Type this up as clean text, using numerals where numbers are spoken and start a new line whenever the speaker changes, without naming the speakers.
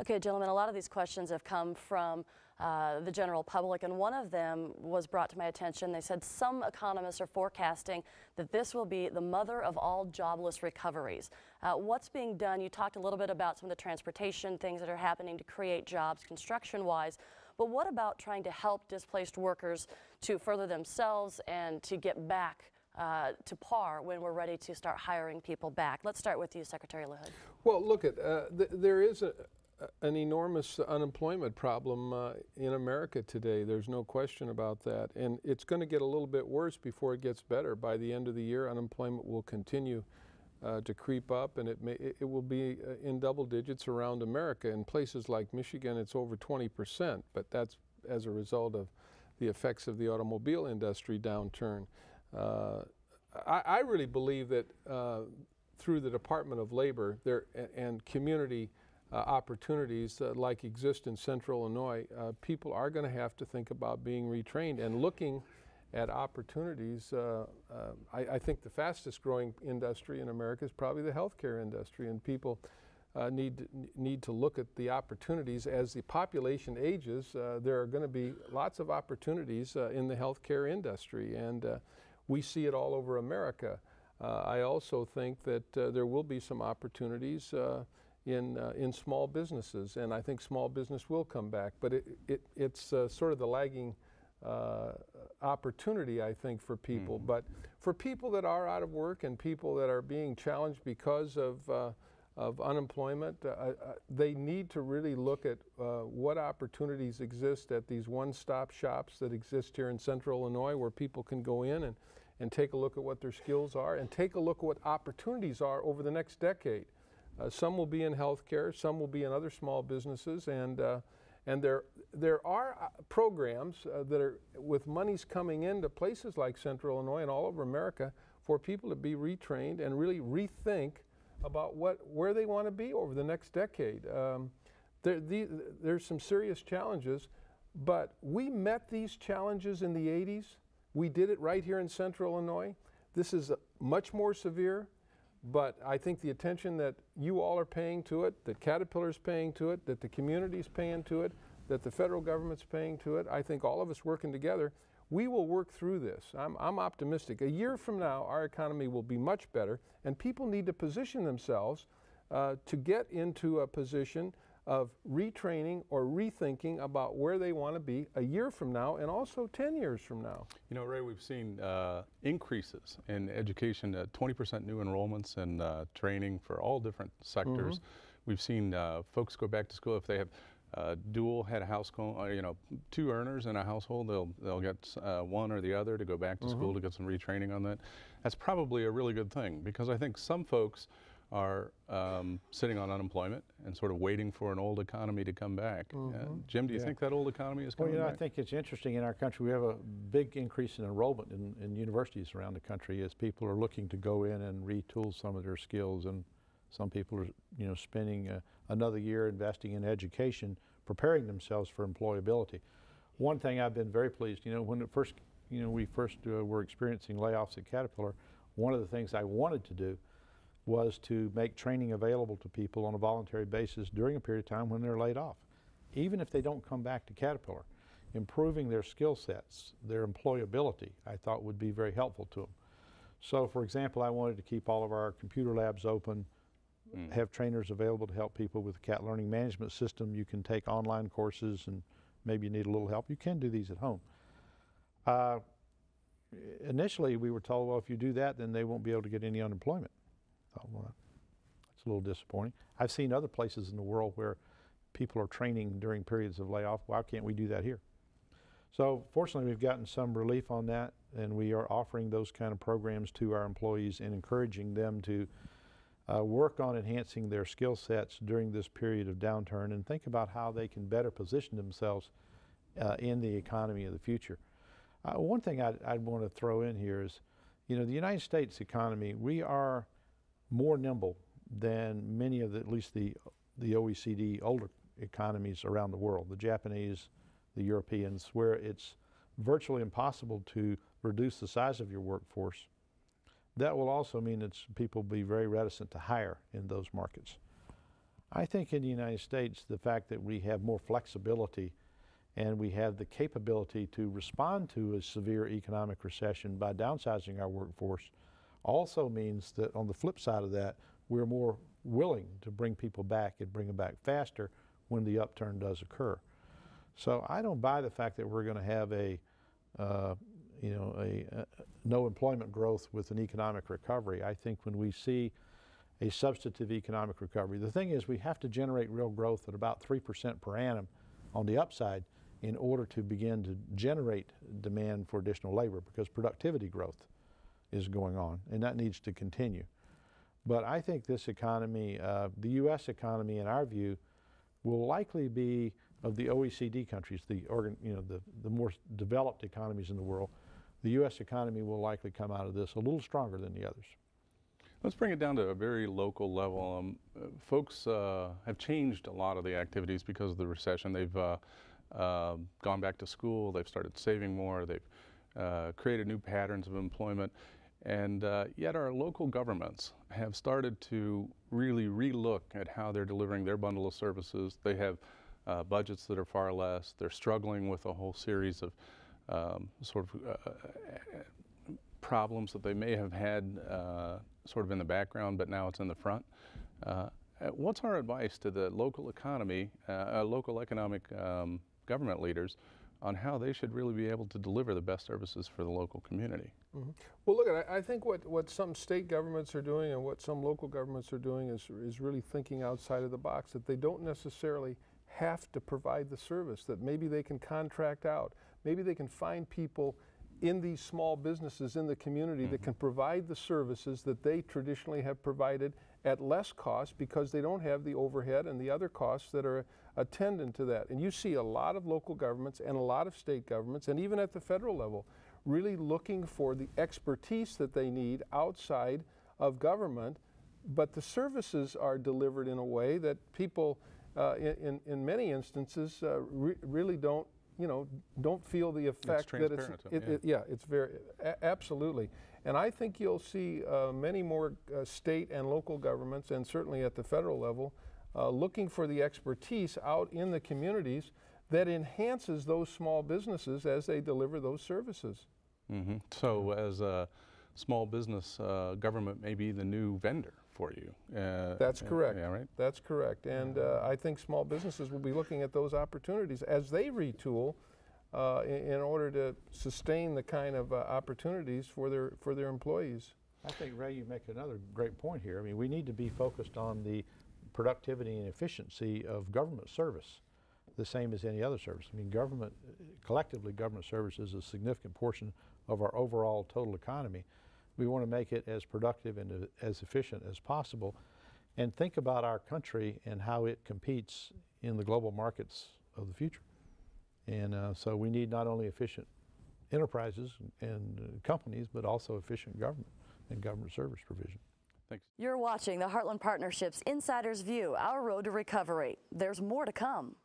Okay, gentlemen, a lot of these questions have come from the general public, and one of them was brought to my attention. They said some economists are forecasting that this will be the mother of all jobless recoveries. What's being done? You talked a little bit about some of the transportation things that are happening to create jobs construction-wise, but what about trying to help displaced workers to further themselves and to get back to par when we're ready to start hiring people back? Let's start with you, Secretary LaHood.
Well, look, there is an enormous unemployment problem in America today. There's no question about that. And it's going to get a little bit worse before it gets better. By the end of the year, unemployment will continue to creep up, and it will be in double digits around America. In places like Michigan, it's over 20%, but that's as a result of the effects of the automobile industry downturn. I really believe that through the Department of Labor and community opportunities like exist in Central Illinois, people are going to have to think about being retrained and looking at opportunities. I think the fastest growing industry in America is probably the healthcare industry, and people need to look at the opportunities. As the population ages, there are going to be lots of opportunities in the healthcare industry, and we see it all over America. I also think that there will be some opportunities in small businesses, and I think small business will come back, but it's sort of the lagging opportunity, I think, for people. But for people that are out of work and people that are being challenged because of unemployment, they need to really look at what opportunities exist at these one-stop shops that exist here in Central Illinois, where people can go in and take a look at what their skills are and take a look at what opportunities are over the next decade. Some will be in healthcare, some will be in other small businesses, and there are programs that are with monies coming into places like Central Illinois and all over America for people to be retrained and really rethink about where they want to be over the next decade. There's some serious challenges, but we met these challenges in the 80s. We did it right here in Central Illinois. This is much more severe. But I think the attention that you all are paying to it, that Caterpillar's paying to it, that the community's paying to it, that the federal government's paying to it, I think all of us working together, we will work through this. I'm optimistic. A year from now, our economy will be much better, and people need to position themselves to get into a position of retraining or rethinking about where they want to be a year from now and also 10 years from now.
You know, Ray, we've seen increases in education, 20% new enrollments and training for all different sectors. We've seen folks go back to school if they have dual head household, two earners in a household, they'll get one or the other to go back to school to get some retraining on that. That's probably a really good thing, because I think some folks are sitting on unemployment and sort of waiting for an old economy to come back. Jim, do you think that old economy is coming back?
I think it's interesting. In our country, we have a big increase in enrollment in universities around the country as people are looking to go in and retool some of their skills, and some people are spending another year investing in education, preparing themselves for employability. One thing I've been very pleased, when we first were experiencing layoffs at Caterpillar, one of the things I wanted to do was to make training available to people on a voluntary basis during a period of time when they're laid off. Even if they don't come back to Caterpillar, improving their skill sets, their employability, I thought would be very helpful to them. So, for example, I wanted to keep all of our computer labs open, have trainers available to help people with the CAT learning management system. You can take online courses, and maybe you need a little help. You can do these at home. Initially, we were told, well, if you do that, then they won't be able to get any unemployment. I thought, well, that's a little disappointing. I've seen other places in the world where people are training during periods of layoff. Why can't we do that here? So fortunately, we've gotten some relief on that, and we are offering those kind of programs to our employees and encouraging them to work on enhancing their skill sets during this period of downturn and think about how they can better position themselves in the economy of the future. One thing I'd want to throw in here is, the United States economy, we are more nimble than many of at least the OECD older economies around the world, the Japanese, the Europeans, where it's virtually impossible to reduce the size of your workforce. That will also mean that people will be very reticent to hire in those markets. I think in the United States, the fact that we have more flexibility and we have the capability to respond to a severe economic recession by downsizing our workforce also means that on the flip side of that, we're more willing to bring people back and bring them back faster when the upturn does occur. So I don't buy the fact that we're going to have no employment growth with an economic recovery. I think when we see a substantive economic recovery, the thing is we have to generate real growth at about 3% per annum on the upside in order to begin to generate demand for additional labor, because productivity growth is going on and that needs to continue. But I think this economy, the U.S. economy in our view, will likely be, of the OECD countries, the more developed economies in the world, the U.S. economy will likely come out of this a little stronger than the others.
Let's bring it down to a very local level. Folks have changed a lot of the activities because of the recession. They've gone back to school, they've started saving more, they've created new patterns of employment, and yet our local governments have started to really relook at how they're delivering their bundle of services. They have budgets that are far less. They're struggling with a whole series of problems that they may have had sort of in the background, but now it's in the front. What's our advice to the local economy, local economic government leaders on how they should really be able to deliver the best services for the local community?
Mm-hmm. Well, look, I think what some state governments are doing and what some local governments are doing is really thinking outside of the box, that they don't necessarily have to provide the service, that maybe they can contract out. Maybe they can find people in these small businesses in the community that can provide the services that they traditionally have provided at less cost, because they don't have the overhead and the other costs that are attendant to that. And you see a lot of local governments and a lot of state governments, and even at the federal level, really looking for the expertise that they need outside of government, but the services are delivered in a way that people in many instances really don't feel the effect that it's very absolutely. And I think you'll see many more state and local governments, and certainly at the federal level, looking for the expertise out in the communities that enhances those small businesses as they deliver those services.
Mm-hmm. So as a small business, government may be the new vendor for you.
That's correct.
Yeah, right?
That's correct. And I think small businesses will be looking at those opportunities as they retool in order to sustain the kind of opportunities for their employees.
I think, Ray, you make another great point here. I mean, we need to be focused on the productivity and efficiency of government service, the same as any other service. I mean, collectively, government service is a significant portion of our overall total economy. We want to make it as productive and as efficient as possible, and think about our country and how it competes in the global markets of the future. And so we need not only efficient enterprises and companies, but also efficient government and government service provision.
Thanks.
You're watching the Heartland Partnership's Insider's View, Our Road to Recovery. There's more to come.